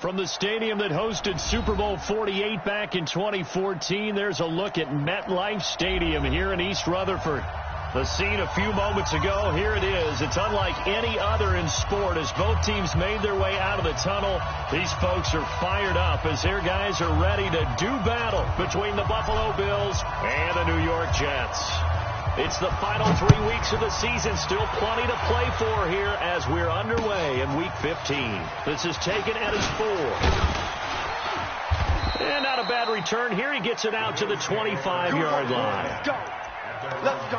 From the stadium that hosted Super Bowl 48 back in 2014, there's a look at MetLife Stadium here in East Rutherford. The scene a few moments ago, here it is. It's unlike any other in sport. As both teams made their way out of the tunnel, these folks are fired up as their guys are ready to do battle between the Buffalo Bills and the New York Jets. It's the final 3 weeks of the season. Still plenty to play for here as we're underway in Week 15. This is taken at his 4. And not a bad return here. He gets it out to the 25-yard line. Let's go. Let's go.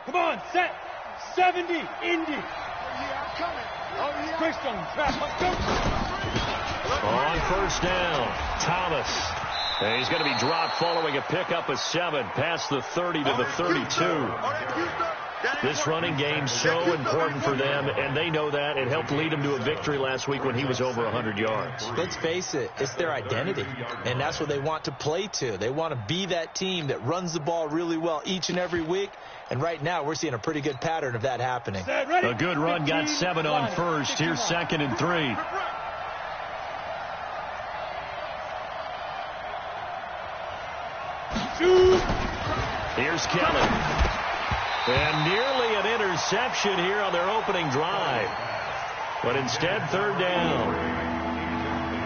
Come on, set. 70, Indy. Oh, yeah, I'm coming. Oh, yeah. Christ on track. Let's go. On first down, Thomas. And he's going to be dropped following a pickup of 7 past the 30 to the 32. This running game so important for them, and they know that. It helped lead them to a victory last week when he was over 100 yards. Let's face it, it's their identity, and that's what they want to play to. They want to be that team that runs the ball really well each and every week, and right now we're seeing a pretty good pattern of that happening. A good run, got 7 on first. Here's 2nd and 3. Here's Kelly. And nearly an interception here on their opening drive. But instead, 3rd down.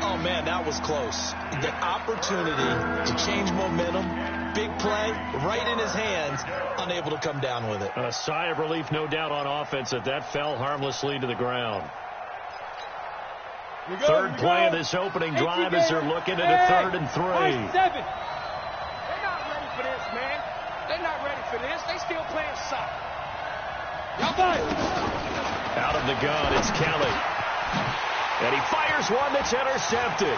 Oh, man, that was close. The opportunity to change momentum, big play, right in his hands, unable to come down with it. A sigh of relief, no doubt, on offense that fell harmlessly to the ground. Third play of this opening drive as they're looking at a 3rd and 3. They're not ready for this, man. They're not ready for this. They still playing soccer. Out of the gun, it's Kelly. And he fires one that's intercepted.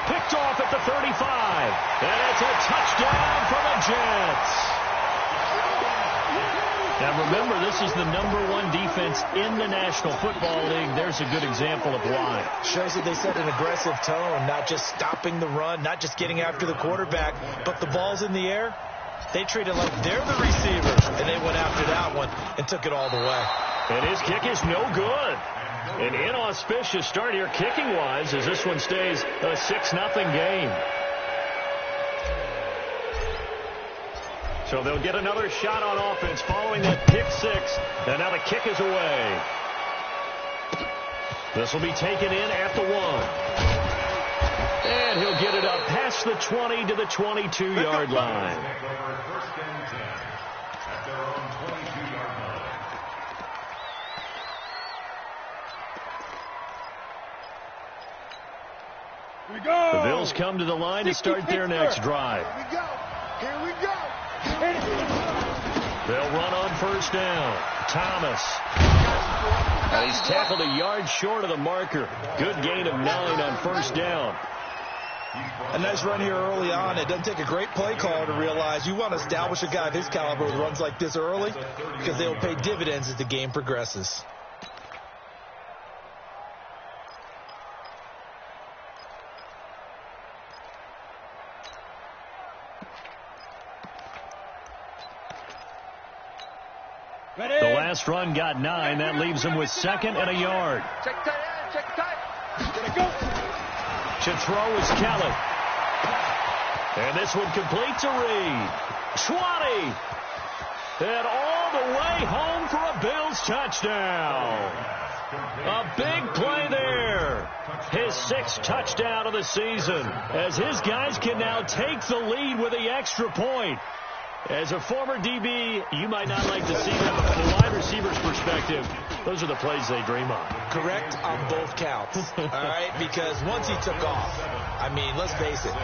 Picked off at the 35. And it's a touchdown for the Jets. Now remember, this is the #1 defense in the National Football League. There's a good example of why. Shows that they set an aggressive tone, not just stopping the run, not just getting after the quarterback, but the ball's in the air. They treat it like they're the receivers, and they went after that one and took it all the way. And his kick is no good. An inauspicious start here kicking-wise as this one stays a 6-0 game. So they'll get another shot on offense following that pick 6, and now the kick is away. This will be taken in at the 1. And he'll get it up past the 20 to the 22-yard line. The Bills come to the line to start their next drive. Here we go. They'll run on first down. Thomas. And he's tackled a yard short of the marker. Good gain of 9 on first down. A nice run here early on. It doesn't take a great play caller to realize you want to establish a guy of his caliber with runs like this early because they will pay dividends as the game progresses. The last run got 9. That leaves him with 2nd and a yard. Check tight. Gonna go. To throw is Kelly. And this one complete to Reed. 20. And all the way home for a Bills touchdown. A big play there. His 6th touchdown of the season as his guys can now take the lead with the extra point. As a former DB, you might not like to see that, but from the wide receiver's perspective, those are the plays they dream of. Correct on both counts, all right? Because once he took off, I mean, let's face it,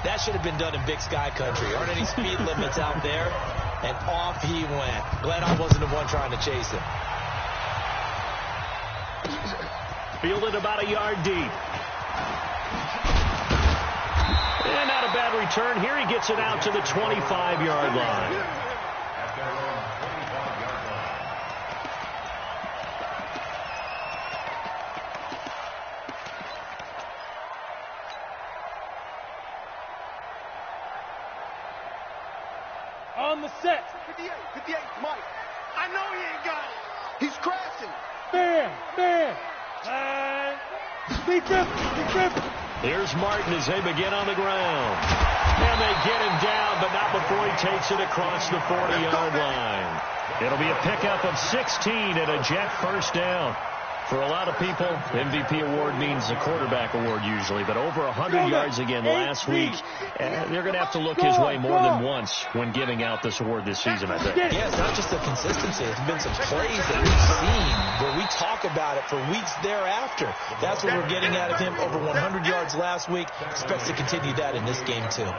that should have been done in Big Sky country. Aren't any speed limits out there? And off he went. Glad I wasn't the one trying to chase him. Fielded about a yard deep. And not a bad return. Here he gets it out to the 25-yard line. On the set. 58, Mike. I know he ain't got it. He's crashing. Man. And be careful. Here's Martin as they begin on the ground. And they get him down, but not before he takes it across the 40-yard line. It'll be a pickup of 16 and a Jet first down. For a lot of people, MVP award means a quarterback award usually, but over 100 yards again last week. They're going to have to look his way more than once when giving out this award this season, I think. Yeah, it's not just the consistency. It's been some plays that we've seen where we talk about it for weeks thereafter. That's what we're getting out of him. Over 100 yards last week. Expects to continue that in this game, too.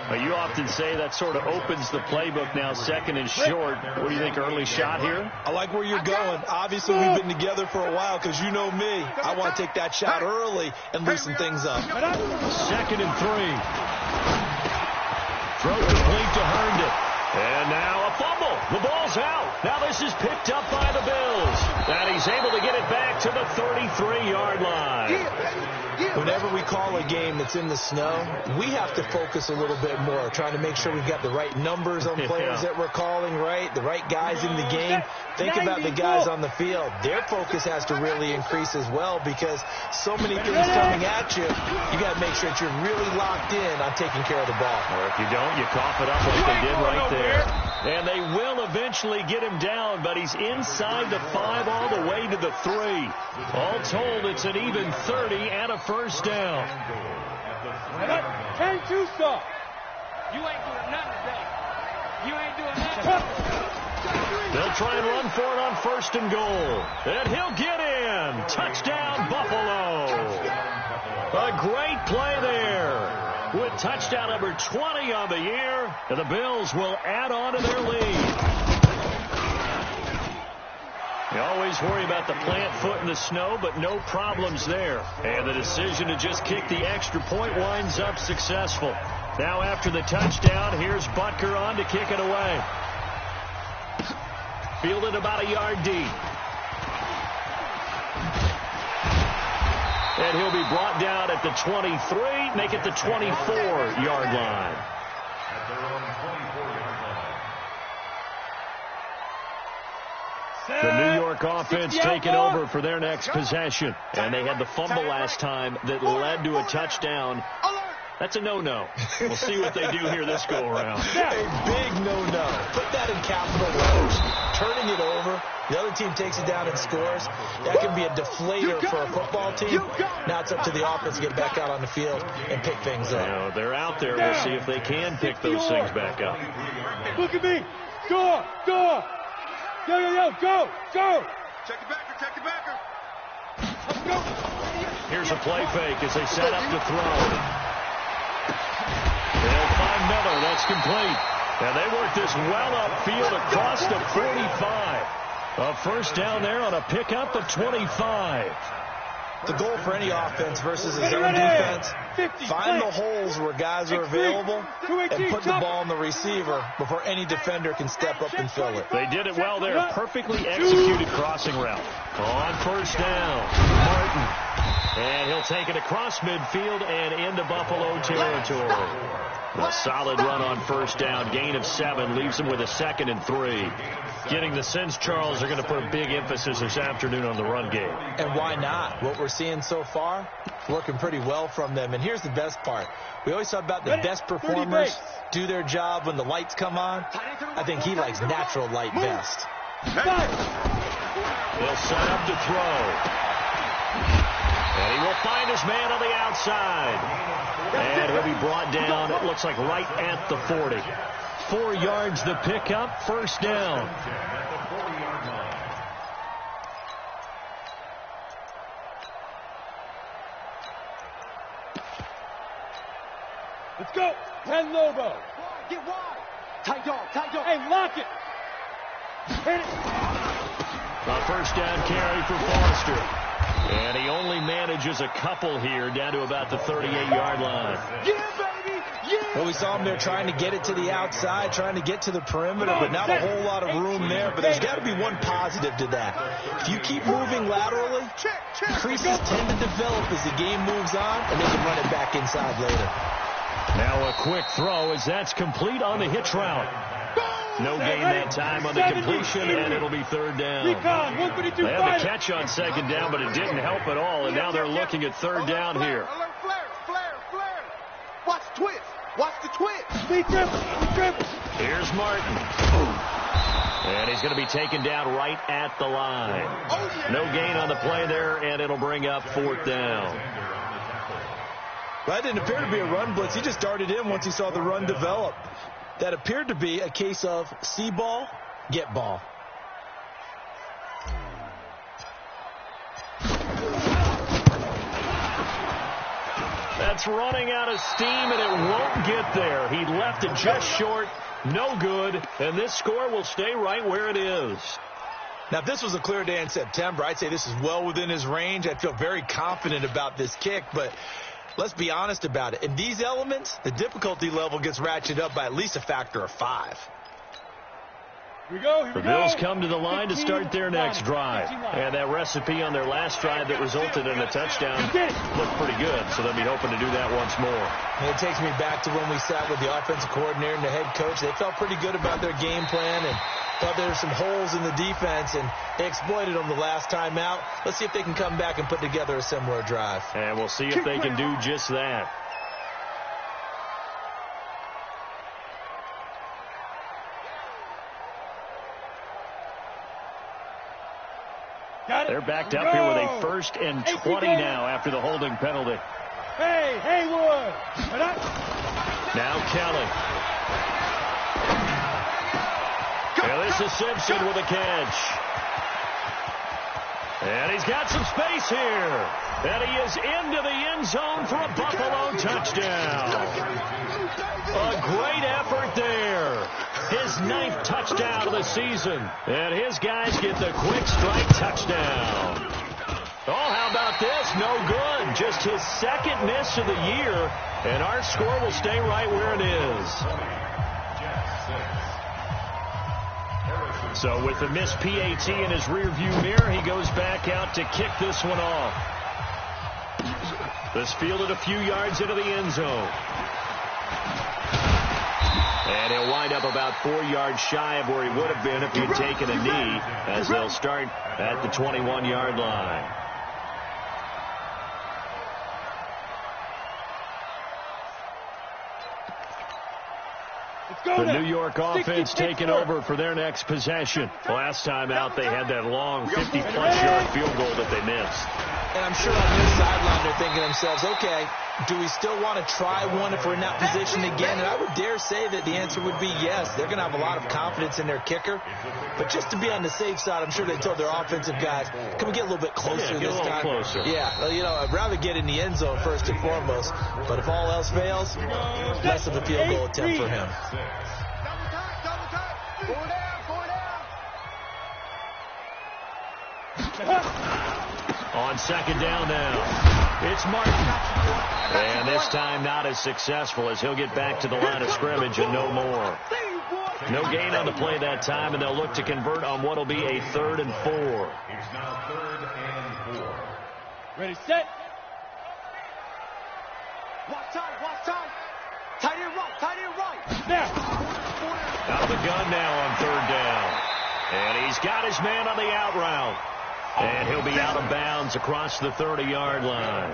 Well, you often say that sort of opens the playbook now, second and short. What do you think, early shot here? I like where you're going. Obviously, we've been together for a while because you know me. I want to take that shot early and loosen things up. Second and 3. Throw complete to Herndon. And now a fumble. The ball's out. Now this is picked up by the Bills. And he's able to get it back to the 33-yard line. Whenever we call a game that's in the snow, we have to focus a little bit more, trying to make sure we've got the right numbers on players that we're calling, right? The right guys in the game. Think about the guys on the field. Their focus has to really increase as well because so many things coming at you, you got to make sure that you're really locked in on taking care of the ball. Or if you don't, you cough it up like they did right there. And they will eventually get him down, but he's inside the 5 all the way to the 3. All told, it's an even 30 and a first down. 10-2 stop. You ain't doing nothing today. You ain't doing nothing. They'll try and run for it on first and goal. And he'll get in. Touchdown, Buffalo. A great play there. With touchdown number 20 on the year, and the Bills will add on to their lead. You always worry about the plant foot in the snow, but no problems there. And the decision to just kick the extra point winds up successful. Now after the touchdown, here's Butker on to kick it away. Fielded about a yard deep. And he'll be brought down at the 23, make it the 24-yard line. The New York offense taking over for their next possession. And they had the fumble last time that led to a touchdown. That's a no-no. We'll see what they do here this go-around. A big no-no. Put that in capital letters. Turning it over. The other team takes it down and scores. That can be a deflator for a football team. Now it's up to the offense to get back out on the field and pick things up. You know, they're out there. We'll see if they can pick those things back up. Look at me. Go. Go. Check the backer. Let's go. Here's a play fake as they set up to throw. They'll find Miller. That's complete. And they work this well upfield across the 45. A first down there on a pickup of 25. The goal for any offense versus his own defense, find the holes where guys are available and put the ball on the receiver before any defender can step up and fill it. They did it well there. Perfectly executed crossing route. On first down, Martin. And he'll take it across midfield and into Buffalo territory. A solid run on first down. Gain of 7 leaves him with a 2nd and 3. Getting the sense, Charles, are going to put a big emphasis this afternoon on the run game. And why not? What we're seeing so far, working pretty well from them. And here's the best part. We always talk about the best performers do their job when the lights come on. I think he likes natural light best. He'll set up to throw. And he will find his man on the outside. And he'll be brought down, it looks like right at the 40. 4 yards the pickup, first down. Let's go. 10 Lobo. Get wide. Tight dog. Hey, lock it. Hit it. A first down carry for Foster. And he only manages a couple here down to about the 38-yard line. Yeah, baby. Yeah. Well, we saw him there trying to get it to the outside, trying to get to the perimeter, but not a whole lot of room there. But there's got to be one positive to that. If you keep moving laterally, creases tend to develop as the game moves on, and they can run it back inside later. Now a quick throw as that's complete on the hitch route. No gain that time on the completion, and it'll be third down. They had the catch on second down, but it didn't help at all, and now they're looking at third down here. Flare. Watch the twist. Watch the twist. Here's Martin. And he's going to be taken down right at the line. No gain on the play there, and it'll bring up fourth down. Well, that didn't appear to be a run blitz. He just darted in once he saw the run develop. That appeared to be a case of see ball, get ball. That's running out of steam, and it won't get there. He left it just short. No good, and this score will stay right where it is. Now, if this was a clear day in September, I'd say this is well within his range. I'd feel very confident about this kick, but let's be honest about it. In these elements, the difficulty level gets ratcheted up by at least a factor of 5. The Bills come to the line to start their next drive. And that recipe on their last drive that resulted in a touchdown looked pretty good, so they'll be hoping to do that once more. And it takes me back to when we sat with the offensive coordinator and the head coach. They felt pretty good about their game plan and thought there were some holes in the defense, and they exploited them the last time out. Let's see if they can come back and put together a similar drive. And we'll see if they can do just that. They're backed up here with a 1st and 20 now after the holding penalty. Hey, Haywood. Now Kelly. And this is Simpson with a catch. And he's got some space here. And he is into the end zone for a Buffalo touchdown. A great effort there. His 9th touchdown of the season. And his guys get the quick strike touchdown. Oh, how about this? No good. Just his 2nd miss of the year. And our score will stay right where it is. So with the missed PAT in his rearview mirror, he goes back out to kick this one off. This fielded a few yards into the end zone. And he'll wind up about 4 yards shy of where he would have been if he had taken a knee, as they'll start at the 21-yard line. The New York offense taking over for their next possession. Last time out, they had that long 50-plus yard field goal that they missed. And I'm sure on this sideline they're thinking to themselves, okay, do we still want to try one if we're in that position again? And I would dare say that the answer would be yes. They're going to have a lot of confidence in their kicker. But just to be on the safe side, I'm sure they told their offensive guys, can we get a little bit closer this time? Closer. Yeah, well, you know, I'd rather get in the end zone first and foremost. But if all else fails, less of a field goal attempt for him. On second down now, it's Martin. And this time not as successful, as he'll get back to the line of scrimmage and no more. No gain on the play that time, and they'll look to convert on what will be a 3rd and 4. It's now 3rd and 4. Ready, set. Watch time. Tight end right. Now. Out of the gun now on 3rd down. And he's got his man on the out route. And he'll be out of bounds across the 30-yard line.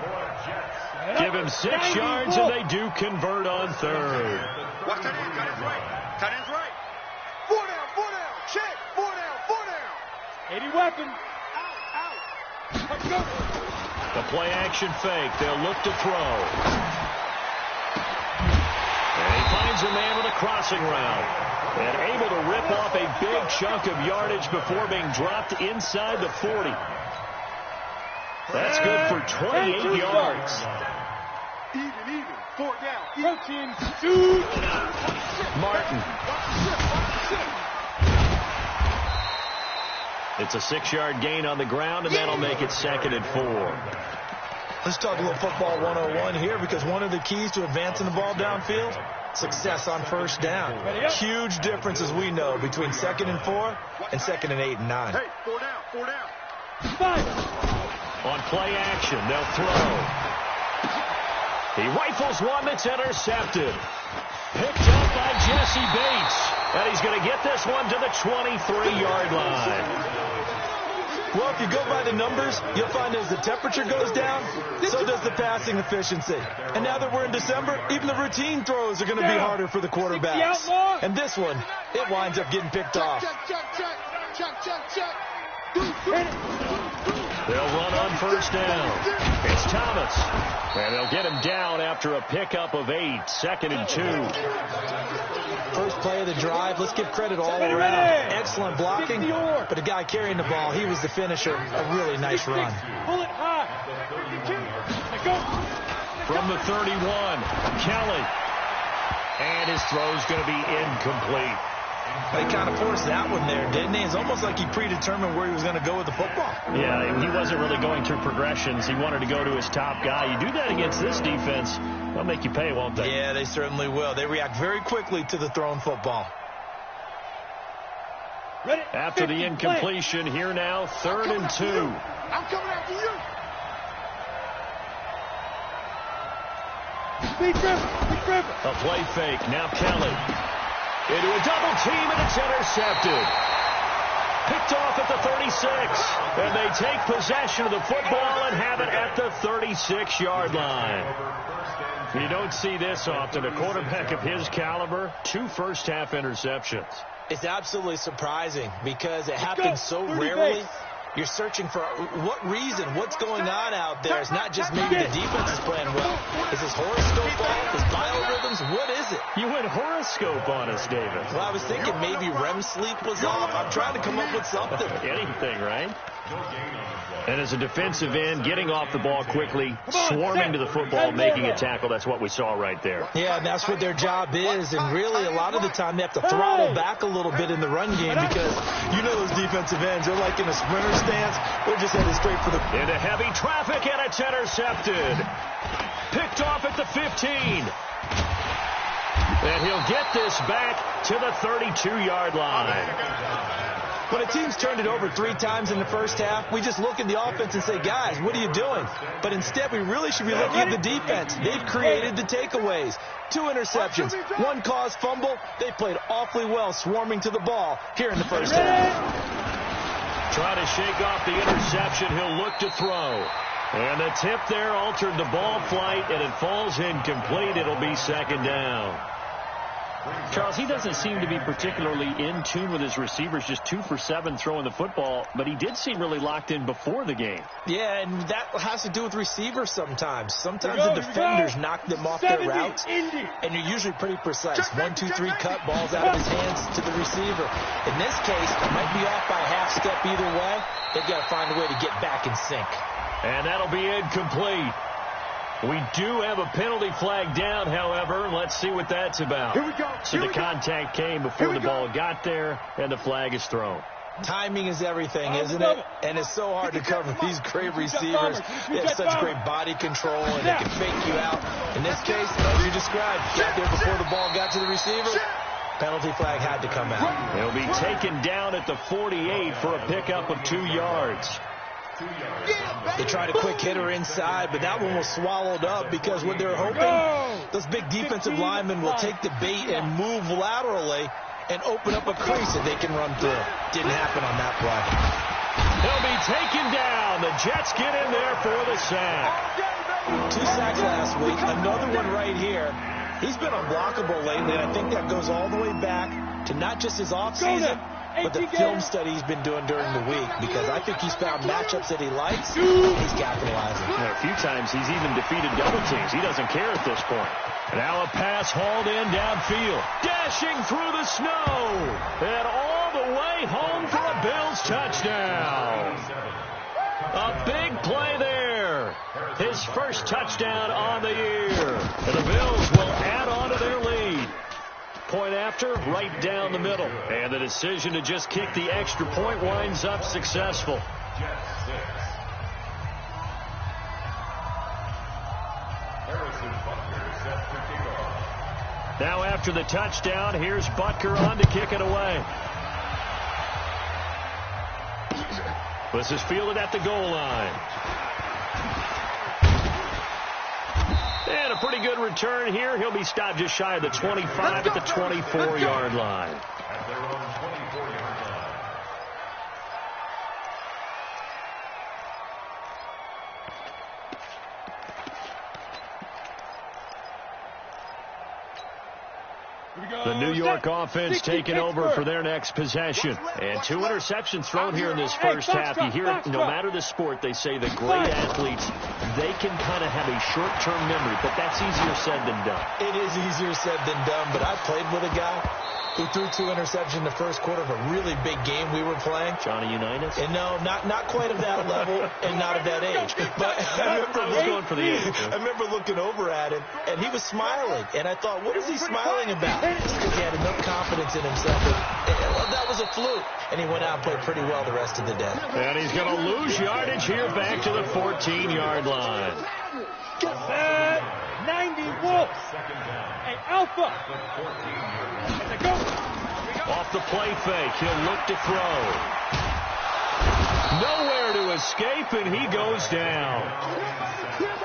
Give him 6 yards, and they do convert on 3rd. Watch tight end's right. Tight end's right. 4 down. Check. 4 down. 80 weapon. Out. Let's go. The play action fake. They'll look to throw. And he finds a man with a crossing route. And able to rip off a big chunk of yardage before being dropped inside the 40. That's good for 28 yards. Even. 4 down. Protein. Shoot. Martin. It's a 6-yard gain on the ground, and that'll make it 2nd and 4. Let's talk a little football 101 here, because one of the keys to advancing the ball downfield, success on 1st down. Huge difference, as we know, between 2nd and 4 and 2nd and 8 and 9. Hey, 4 down. 5. On play action, they'll throw. He rifles one that's intercepted. Picked up by Jesse Bates. And he's going to get this one to the 23-yard line. Well, if you go by the numbers, you'll find as the temperature goes down, so does the passing efficiency. And now that we're in December, even the routine throws are going to be harder for the quarterbacks. And this one, it winds up getting picked off. They'll run on first down. It's Thomas. And they'll get him down after a pickup of 8, 2nd and 2. First play of the drive, let's give credit all around. Excellent blocking, but the guy carrying the ball, he was the finisher. A really nice run. Pull it high. From the 31, Kelly. And his throw's going to be incomplete. They kind of forced that one there, didn't he? It's almost like he predetermined where he was going to go with the football. Yeah, he wasn't really going through progressions. He wanted to go to his top guy. You do that against this defense, they'll make you pay, won't they? Yeah, they certainly will. They react very quickly to the thrown football. After the incompletion, here now, 3rd and 2. I'm coming after you. A play fake. Now Kelly. Into a double team, and it's intercepted. Picked off at the 36. And they take possession of the football and have it at the 36-yard line. You don't see this often. A quarterback of his caliber, 2 first-half interceptions. It's absolutely surprising because it happens so rarely. You're searching for what reason, what's going on out there. It's not just maybe the defense is playing well. Is this horoscope off? Is biorhythms? What is it? You went horoscope on us, David. Well, I was thinking maybe REM sleep was off. I'm trying to come up with something. Anything, right? And as a defensive end, getting off the ball quickly, swarming to the football, making a tackle, that's what we saw right there. Yeah, and that's what their job is. And really, a lot of the time, they have to throttle back a little bit in the run game because you know those defensive ends, they're like in a sprinter stance. They're just headed straight for the... Into heavy traffic, and it's intercepted. Picked off at the 15. And he'll get this back to the 32-yard line. When a team's turned it over 3 times in the first half, we just look at the offense and say, guys, what are you doing? But instead, we really should be looking at the defense. They've created the takeaways. 2 interceptions, 1 caused fumble. They played awfully well swarming to the ball here in the first half. Trying to shake off the interception. He'll look to throw. And the tip there altered the ball flight, and it falls incomplete. It'll be 2nd down. Charles, he doesn't seem to be particularly in tune with his receivers, just 2 for 7 throwing the football, but he did seem really locked in before the game. Yeah, and that has to do with receivers sometimes. Sometimes the defenders knock them off their routes, and you're usually pretty precise. 1, 2, 3 cut, balls out of his hands to the receiver. In this case, it might be off by a half step either way. They've got to find a way to get back in sync. And that'll be incomplete. We do have a penalty flag down, however. Let's see what that's about. Here we go. So the contact came before the ball got there, and the flag is thrown. Timing is everything, isn't it? And it's so hard to cover these great receivers. They have such great body control, and they can fake you out. In this case, as you described, got there before the ball got to the receiver. Penalty flag had to come out. He'll be taken down at the 48 for a pickup of 2 yards. They tried a quick hitter inside, but that one was swallowed up because what they're hoping, those big defensive linemen will take the bait and move laterally and open up a crease that they can run through. Didn't happen on that play. He'll be taken down. The Jets get in there for the sack. 2 sacks last week, another one right here. He's been unblockable lately, and I think that goes all the way back to not just his offseason, but the film study he's been doing during the week, because I think he's found matchups that he likes, and he's capitalizing. A few times he's even defeated double teams. He doesn't care at this point. Now a pass hauled in downfield. Dashing through the snow. And all the way home for a Bills touchdown. A big play there. His first touchdown on the year. And the Bills will add on to their lead. Point after, right down the middle. And the decision to just kick the extra point winds up successful. Now after the touchdown, here's Butker on to kick it away. This is fielded at the goal line. And a pretty good return here. He'll be stopped just shy of the 25 at the 24-yard line. At their own 24-yard line. The New York offense taking over for their next possession. And 2 interceptions thrown here in this first half. You hear it, no matter the sport, they say the great athletes, they can kind of have a short-term memory, but that's easier said than done. It is easier said than done, but I played with a guy who threw 2 interceptions in the first quarter of a really big game we were playing. Johnny Unitas? And no, not quite of that level and not of that age. But I remember looking over at him, and he was smiling. And I thought, what is he smiling about? Because he had enough confidence in himself. That was a fluke. And he went out and played pretty well the rest of the day. And he's going to lose yardage here back to the 14-yard line. 90 Wolves. Hey, Alpha. Off the play fake, he'll look to throw. Nowhere to escape, and he goes down.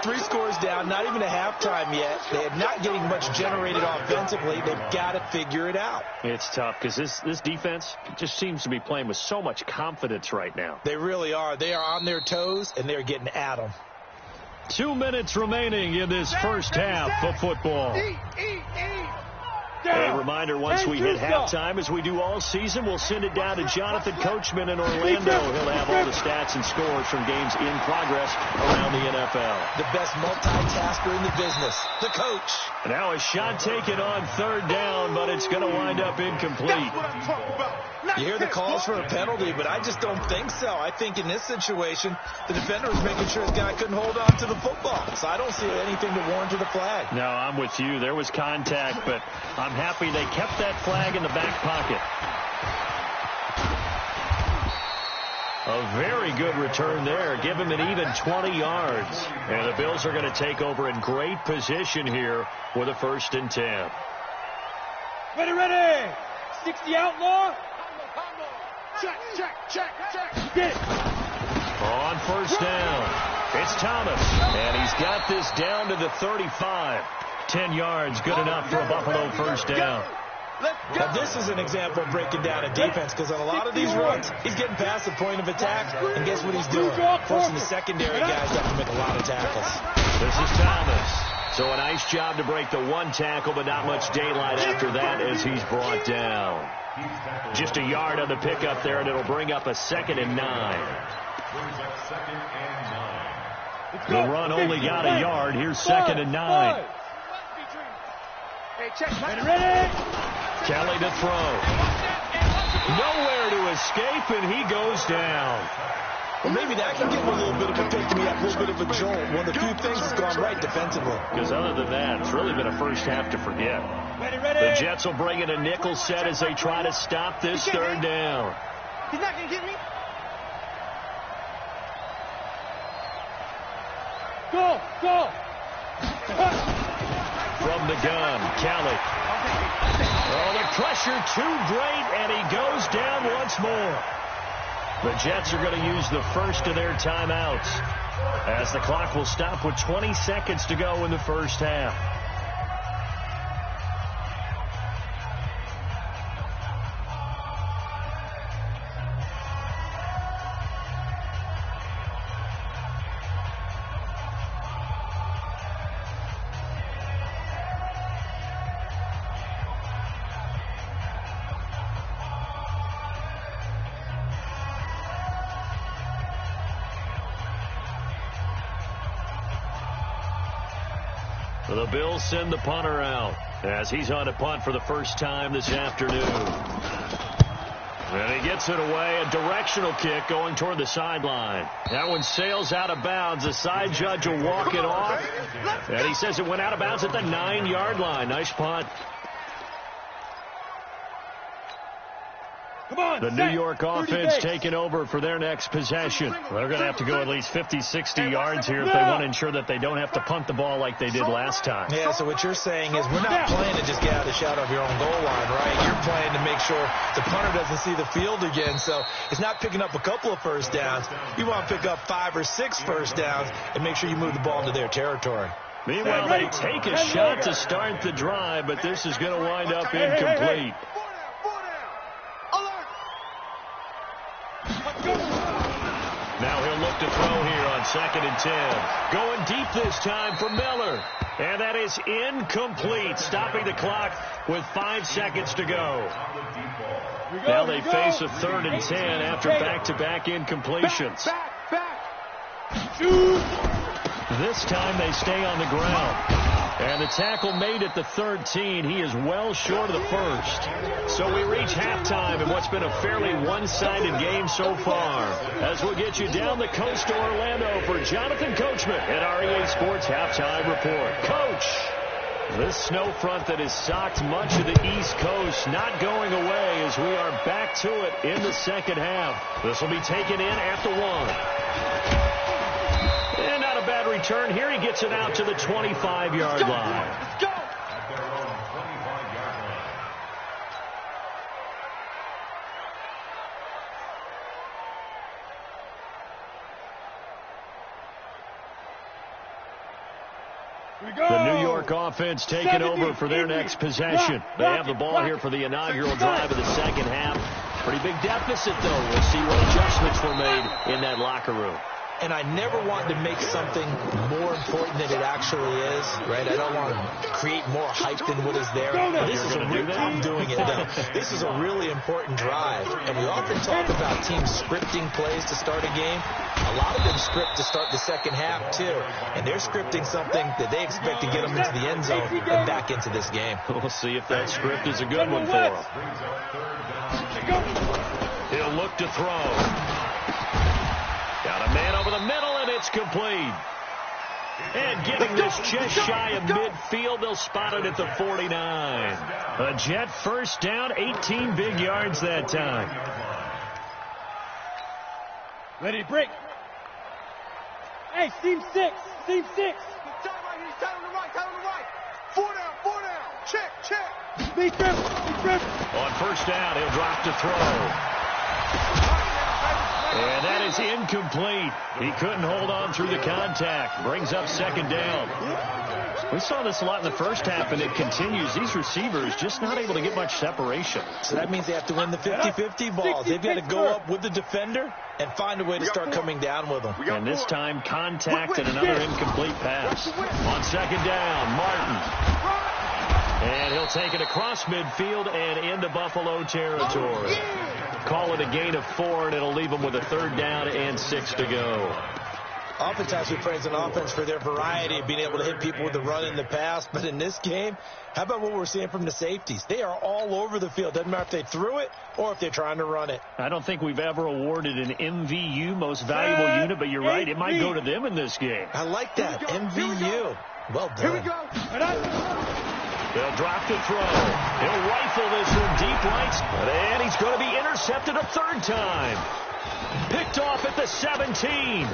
3 scores down, not even a halftime yet. They are not getting much generated offensively. They've got to figure it out. It's tough because this defense just seems to be playing with so much confidence right now. They really are. They are on their toes, and they're getting at them. 2 minutes remaining in this first half of football. A reminder, once we hit halftime, as we do all season, we'll send it down to Jonathan Coachman in Orlando. He'll have all the stats and scores from games in progress around the NFL. The best multitasker in the business, the coach. Now a shot taken on 3rd down, but it's going to wind up incomplete. You hear the calls for a penalty, but I just don't think so. I think in this situation, the defender was making sure his guy couldn't hold on to the football. So I don't see anything to warrant a flag. No, I'm with you. There was contact, but I'm happy they kept that flag in the back pocket. A very good return there. Give him an even 20 yards. And the Bills are going to take over in great position here with a 1st and 10. Ready. 60 outlaw. Check. Get it. On 1st down, it's Thomas. And he's got this down to the 35. 10 yards, good enough for a Buffalo 1st down. Now, this is an example of breaking down a defense, because on a lot of these runs, he's getting past the point of attack, and guess what he's doing? Forcing the secondary guys up to make a lot of tackles. This is Thomas. So a nice job to break the 1 tackle, but not much daylight after that as he's brought down. Just a yard on the pickup there, and it'll bring up a 2nd and 9. The run only got a yard. Here's 2nd and 9. Ready. Kelly to throw. Nowhere to escape, and he goes down. Well, maybe that can give him a little bit of a pick-me-up, a little bit of a jolt. One of the few things that's gone right defensively. Because other than that, it's really been a first half to forget. The Jets will bring in a nickel set as they try to stop this 3rd down. He's not going to get me. Go. From the gun, Kelly. Oh, the pressure too great, and he goes down once more. The Jets are going to use the first of their timeouts as the clock will stop with 20 seconds to go in the first half. The Bills send the punter out as he's on a punt for the first time this afternoon. And he gets it away, a directional kick going toward the sideline. That one sails out of bounds. The side judge will walk it off. And he says it went out of bounds at the 9-yard line. Nice punt. The New York offense taking over for their next possession. They're going to have to go at least 50, 60 yards here if they want to ensure that they don't have to punt the ball like they did last time. Yeah, so what you're saying is we're not playing to just get out of the shadow of your own goal line, right? You're playing to make sure the punter doesn't see the field again. So it's not picking up a couple of first downs. You want to pick up 5 or 6 first downs and make sure you move the ball into their territory. Meanwhile, they take a shot to start the drive, but this is going to wind up incomplete. Now he'll look to throw here on 2nd and 10. Going deep this time for Miller. And that is incomplete, stopping the clock with 5 seconds to go. Now they face a 3rd and 10 after back-to-back incompletions. This time they stay on the ground. And the tackle made at the 13. He is well short of the first. So we reach halftime in what's been a fairly one-sided game so far. As we'll get you down the coast to Orlando for Jonathan Coachman at our EA Sports Halftime Report. Coach, this snow front that has socked much of the East Coast not going away as we are back to it in the second half. This will be taken in at the 1. And not a bad return here. He gets it out to the 25-yard line. At their own 25-yard line. The New York offense taking over for their next possession. They have the ball here for the inaugural drive of the second half. Pretty big deficit, though. We'll see what adjustments were made in that locker room. And I never want to make something more important than it actually is, right? I don't want to create more hype than what is there. This is I'm doing it now. This is a really important drive. And we often talk about teams scripting plays to start a game. A lot of them script to start the second half, too. And they're scripting something that they expect to get them into the end zone and back into this game. We'll see if that script is a good one for them. He'll look to throw. Got a man over the middle, and it's complete. And getting this just shy of midfield, they'll spot it at the 49. A Jet first down, 18 big yards that time. Ready to break. Hey, seam 6. Seam 6. Time on the right. 4 down. Check. Big grip. On first down, he'll drop to throw. And that is incomplete. He couldn't hold on through the contact. Brings up second down. We saw this a lot in the first half, and it continues. These receivers just not able to get much separation. So that means they have to win the 50-50 ball. They've got to go up with the defender and find a way to start coming down with them. And this time, contact and another incomplete pass. On second down, Martin. And he'll take it across midfield and into Buffalo territory. Call it a gain of 4, and it'll leave them with a 3rd down and 6 to go. Oftentimes we praise an offense for their variety of being able to hit people with the run and the pass. But in this game, how about what we're seeing from the safeties? They are all over the field. Doesn't matter if they threw it or if they're trying to run it. I don't think we've ever awarded an MVU, most valuable unit, but you're right. It might go to them in this game. I like that. MVU. Well done. Here we go. They'll drop to throw. He'll rifle this from deep right. And he's going to be intercepted a 3rd time. Picked off at the 17.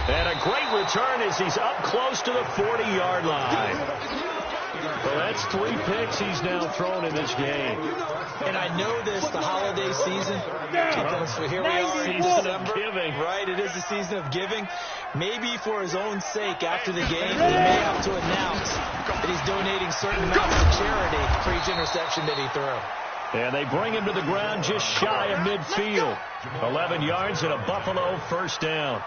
And a great return as he's up close to the 40-yard line. Well, that's 3 picks he's now thrown in this game. And I know this, the holiday season, because here we are in December, right? It is the season of giving. Maybe for his own sake, after the game, he may have to announce that he's donating certain amounts to charity for each interception that he threw. And they bring him to the ground just shy of midfield. 11 yards and a Buffalo first down.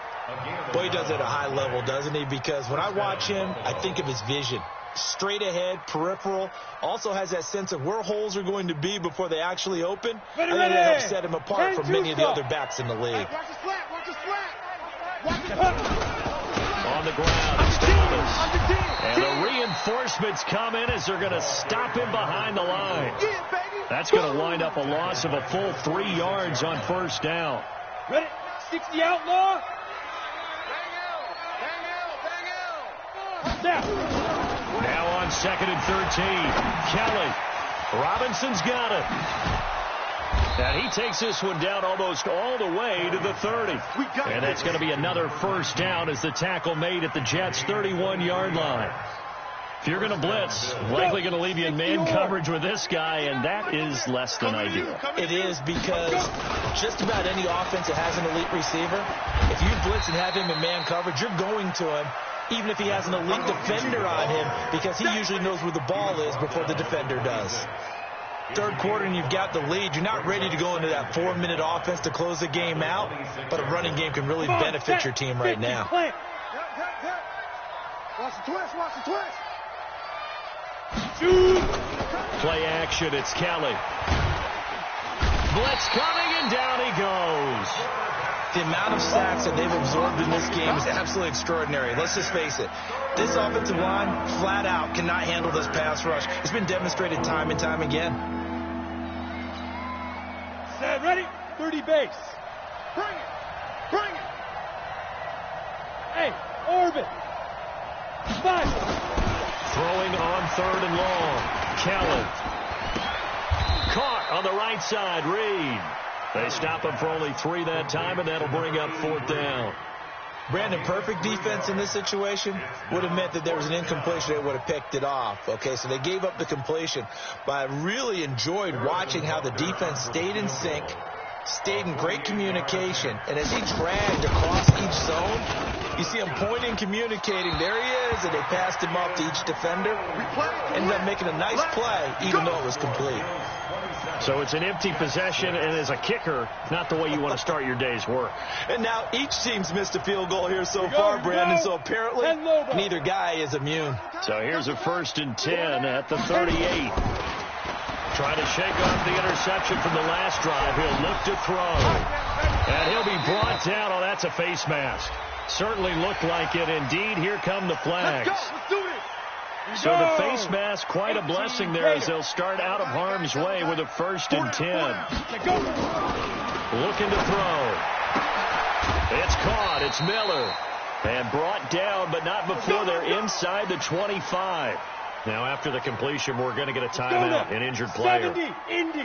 Boy, he does it at a high level, doesn't he? Because when I watch him, I think of his vision. Straight ahead, peripheral, also has that sense of where holes are going to be before they actually open. I think that helps set him apart from many of the other backs in the league. Watch the slant. On the ground, it's Thomas. And the reinforcements come in as they're going to stop him behind the line. That's going to wind up a loss of a full 3 yards on first down. Ready? 60 outlaw. Now on 2nd and 13. Kelly. Robinson's got it. And he takes this one down almost all the way to the 30. And that's going to be another first down as the tackle made at the Jets' 31-yard line. If you're going to blitz, likely going to leave you in man coverage with this guy, and that is less than ideal. It is, because just about any offense that has an elite receiver, if you blitz and have him in man coverage, you're going to him. even if he has an elite defender on him, because he usually knows where the ball is before the defender does. Third quarter and you've got the lead. You're not ready to go into that 4-minute offense to close the game out, but a running game can really benefit your team right now. Watch the twist, watch the twist. Play action, it's Kelly. Blitz coming, and down he goes. The amount of sacks that they've absorbed in this game is absolutely extraordinary. Let's just face it. This offensive line, flat out, cannot handle this pass rush. It's been demonstrated time and time again. Set, ready? 30 base. Bring it, bring it. Hey, orbit. 5. Throwing on 3rd and long. Kelly. Caught on the right side. Reed. They stop him for only 3 that time, and that'll bring up 4th down. Brandon, perfect defense in this situation would have meant that there was an incompletion. They would have picked it off. Okay, so they gave up the completion. But I really enjoyed watching how the defense stayed in sync, stayed in great communication, and as he dragged across each zone, you see him pointing, communicating. There he is, and they passed him off to each defender. Ended up making a nice play, even though it was complete. So it's an empty possession, and as a kicker, not the way you want to start your day's work. And now each team's missed a field goal here so far, Brandon, so apparently neither guy is immune. So here's a 1st and 10 at the 38. Trying to shake off the interception from the last drive. He'll look to throw. And he'll be brought down. Oh, that's a face mask. Certainly looked like it. Indeed, here come the flags. Let's do this. So the face mask, quite a blessing there as they'll start out of harm's way with a 1st and 10. Looking to throw. It's caught. It's Miller. And brought down, but not before they're inside the 25. Now, after the completion, we're going to get a timeout, an injured player.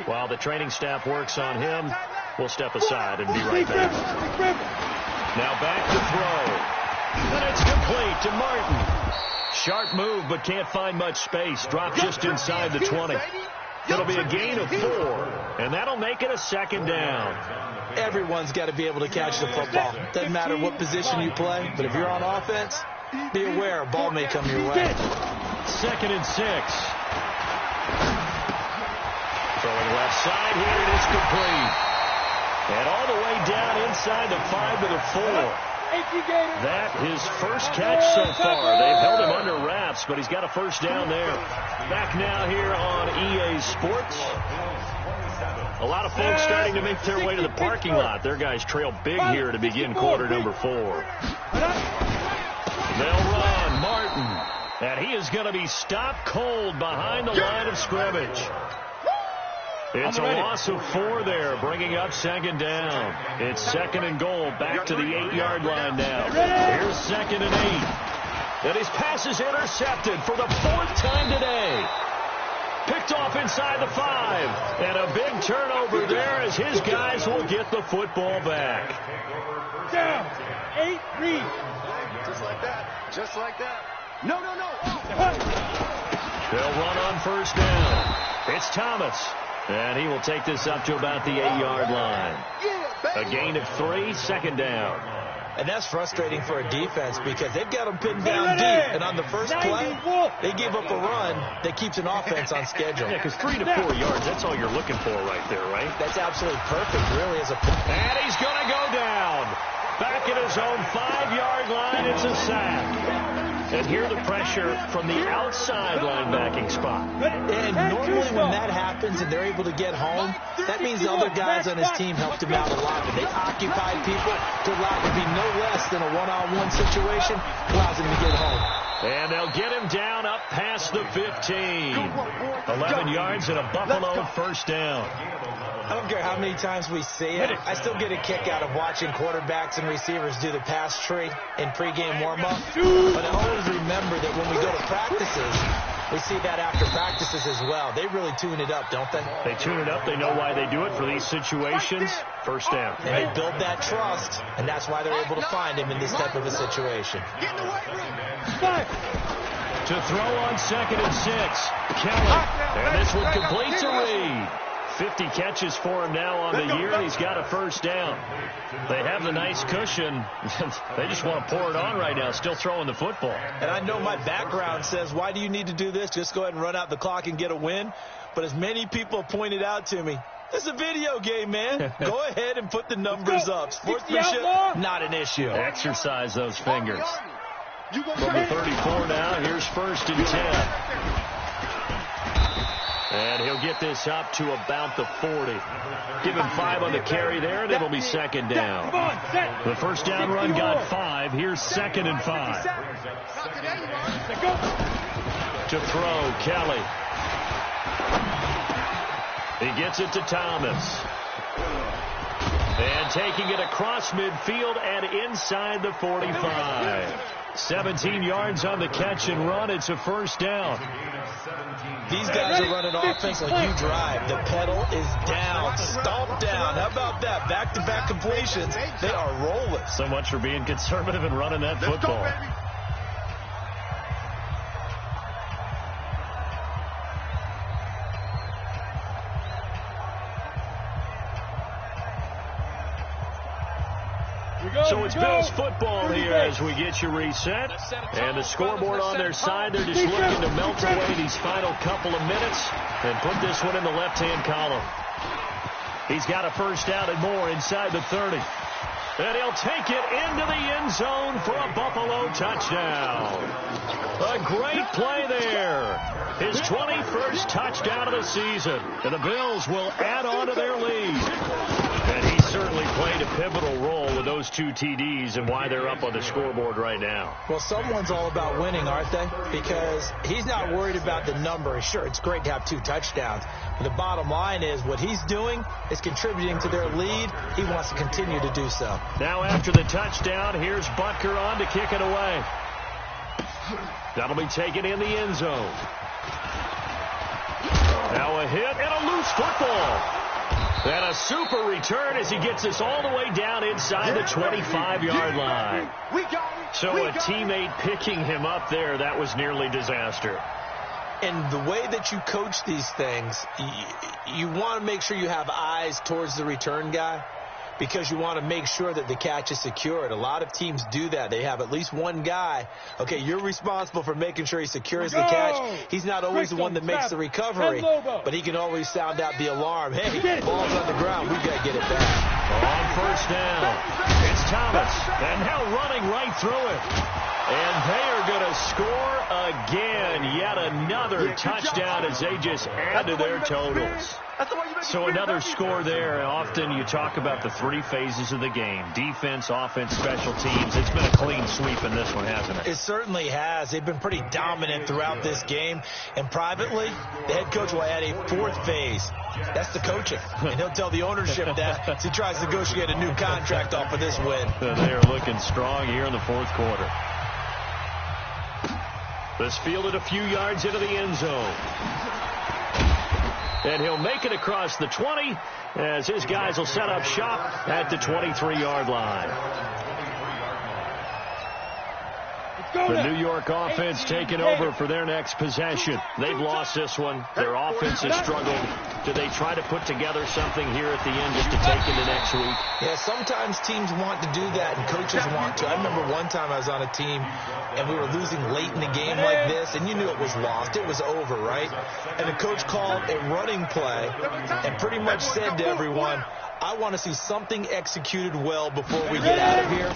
While the training staff works on him, we'll step aside and be right back. Now back to throw. And it's complete to Martin. Sharp move, but can't find much space. Drop just inside the 20. It'll be a gain of 4, and that'll make it a 2nd down. Everyone's got to be able to catch the football. Doesn't matter what position you play, but if you're on offense, be aware a ball may come your way. 2nd and 6. Throwing left side here, and it's complete. And all the way down inside the 5 to the 4. That his first catch so far. They've held him under wraps, but he's got a 1st down there. Back now here on EA Sports. A lot of folks starting to make their way to the parking lot. Their guys trail big here to begin quarter number 4. They'll run. Martin. And he is going to be stopped cold behind the line of scrimmage. It's a loss of 4 there, bringing up 2nd down. It's 2nd and goal, back to the 8-yard line now. Here's 2nd and 8. And his pass is intercepted for the 4th time today. Picked off inside the 5. And a big turnover there as his guys will get the football back. Down. 8, Reed. Just like that. Just like that. No. They'll run on 1st down. It's Thomas. And he will take this up to about the 8-yard line. A gain of 3, 2nd down. And that's frustrating for a defense because they've got them pinned down deep. And on the first play, they give up a run that keeps an offense on schedule. Yeah, because 3 to 4 yards, that's all you're looking for right there, right? That's absolutely perfect, really, as a... And he's going to go down. Back at his own 5-yard line, it's a sack. And here the pressure from the outside linebacking spot. And normally when that happens and they're able to get home, that means the other guys on his team helped him out a lot. And they occupied people to allow it to be no less than a one-on-one situation, allows him to get home. And they'll get him down up past the 15. 11 yards and a Buffalo 1st down. I don't care how many times we see it. I still get a kick out of watching quarterbacks and receivers do the pass tree in pregame warm-up. But I always remember that when we go to practices, we see that after practices as well. They really tune it up, don't they? They tune it up. They know why they do it for these situations. 1st down. And they build that trust, and that's why they're able to find him in this type of a situation. To throw on 2nd and 6. Kelly. And this one completes a Reed. 50 catches for him now on the year. He's got a first down. They have the nice cushion. They just want to pour it on right now, still throwing the football. And I know my background says, why do you need to do this? Just go ahead and run out the clock and get a win. But as many people pointed out to me, it's a video game, man. Go ahead and put the numbers up. Sportsmanship, not an issue. Exercise those fingers. From the 34 now, here's 1st and 10. And he'll get this up to about the 40. Give him 5 on the carry there, and it'll be 2nd down. The first down run got 5. Here's 2nd and 5. To throw, Kelly. He gets it to Thomas. And taking it across midfield and inside the 45. 17 yards on the catch and run. It's a first down. These guys are running offense like you drive. The pedal is down, stomp down. How about that? Back-to-back completions. They are rolling. So much for being conservative and running that football. So it's Bills football here as we get you reset. And the scoreboard on their side, they're just looking to melt away these final couple of minutes and put this one in the left-hand column. He's got a first down and more inside the 30. And he'll take it into the end zone for a Buffalo touchdown. A great play there. His 21st touchdown of the season. And the Bills will add on to their lead. And he certainly played a pivotal role with those 2 TDs and why they're up on the scoreboard right now. Well, someone's all about winning, aren't they? Because he's not worried about the number. Sure, it's great to have 2 touchdowns. But the bottom line is what he's doing is contributing to their lead. He wants to continue to do so. Now after the touchdown, here's Butker on to kick it away. That'll be taken in the end zone. Now a hit and a loose football. And a super return as he gets us all the way down inside the 25-yard line. So a teammate picking him up there, that was nearly disaster. And the way that you coach these things, you want to make sure you have eyes towards the return guy because you want to make sure that the catch is secured. A lot of teams do that. They have at least one guy. Okay, you're responsible for making sure he secures the catch. He's not always the one that makes the recovery, but he can always sound out the alarm. Hey, ball's on the ground. We've got to get it back. On first down, it's Thomas, and now running right through it. And they are going to score again. Yet another touchdown as they just add to their totals. So another score there. Often you talk about the 3 phases of the game. Defense, offense, special teams. It's been a clean sweep in this one, hasn't it? It certainly has. They've been pretty dominant throughout this game. And privately, the head coach will add a 4th phase. That's the coaching. And he'll tell the ownership that as he tries to negotiate a new contract off of this win. They are looking strong here in the 4th quarter. This fielded a few yards into the end zone. And he'll make it across the 20 as his guys will set up shop at the 23-yard line. The New York offense taking over for their next possession. They've lost this one. Their offense has struggled. Do they try to put together something here at the end just to take into next week? Yeah, sometimes teams want to do that and coaches want to. I remember one time I was on a team and we were losing late in the game like this, and you knew it was lost. It was over, right? And the coach called a running play and pretty much said to everyone, I want to see something executed well before we get out of here.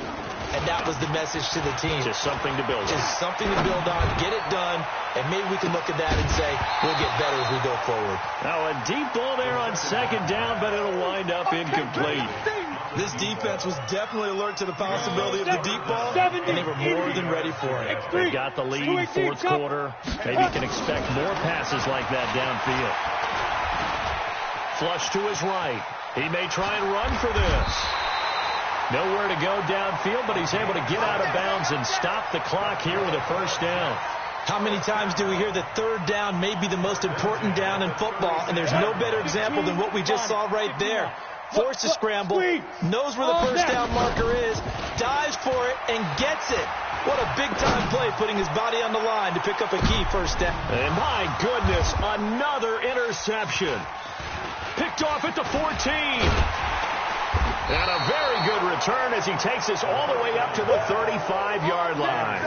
And that was the message to the team. Just something to build on. Just something to build on, get it done, and maybe we can look at that and say, we'll get better as we go forward. Now a deep ball there on 2nd down, but it'll wind up incomplete. This defense was definitely alert to the possibility of the deep ball, and they were more than ready for it. They've got the lead, 4th quarter. Maybe you can expect more passes like that downfield. Flush to his right. He may try and run for this. Nowhere to go downfield, but he's able to get out of bounds and stop the clock here with a first down. How many times do we hear that 3rd down may be the most important down in football, and there's no better example than what we just saw right there. Forced to scramble, knows where the first down marker is, dives for it, and gets it. What a big-time play, putting his body on the line to pick up a key first down. And my goodness, another interception. Picked Picked off at the 14. And a very good return as he takes us all the way up to the 35-yard line.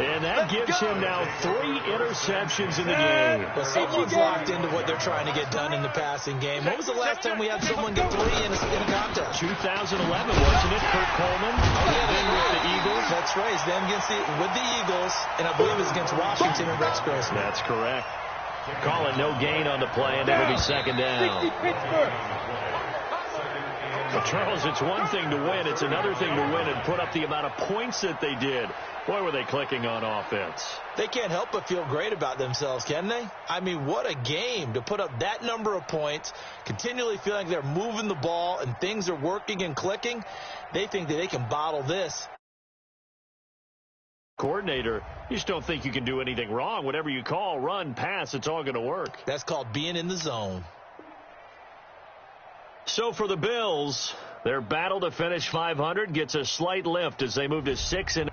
And that gives him now 3 interceptions in the game. Well, someone's locked into what they're trying to get done in the passing game. When was the last time we had someone get 3 in a contest? 2011, wasn't it, Kurt Coleman? Then with the Eagles. That's right. It's them with the Eagles, and I believe it was against Washington and Rex Grossman. That's correct. Call it no gain on the play, and it'll be second down. But Charles, it's one thing to win. It's another thing to win and put up the amount of points that they did. Boy, were they clicking on offense. They can't help but feel great about themselves, can they? I mean, what a game to put up that number of points, continually feeling like they're moving the ball and things are working and clicking. They think that they can bottle this. Coordinator, you just don't think you can do anything wrong. Whatever you call, run, pass, it's all going to work. That's called being in the zone. So for the Bills, their battle to finish 500 gets a slight lift as they move to 6-0.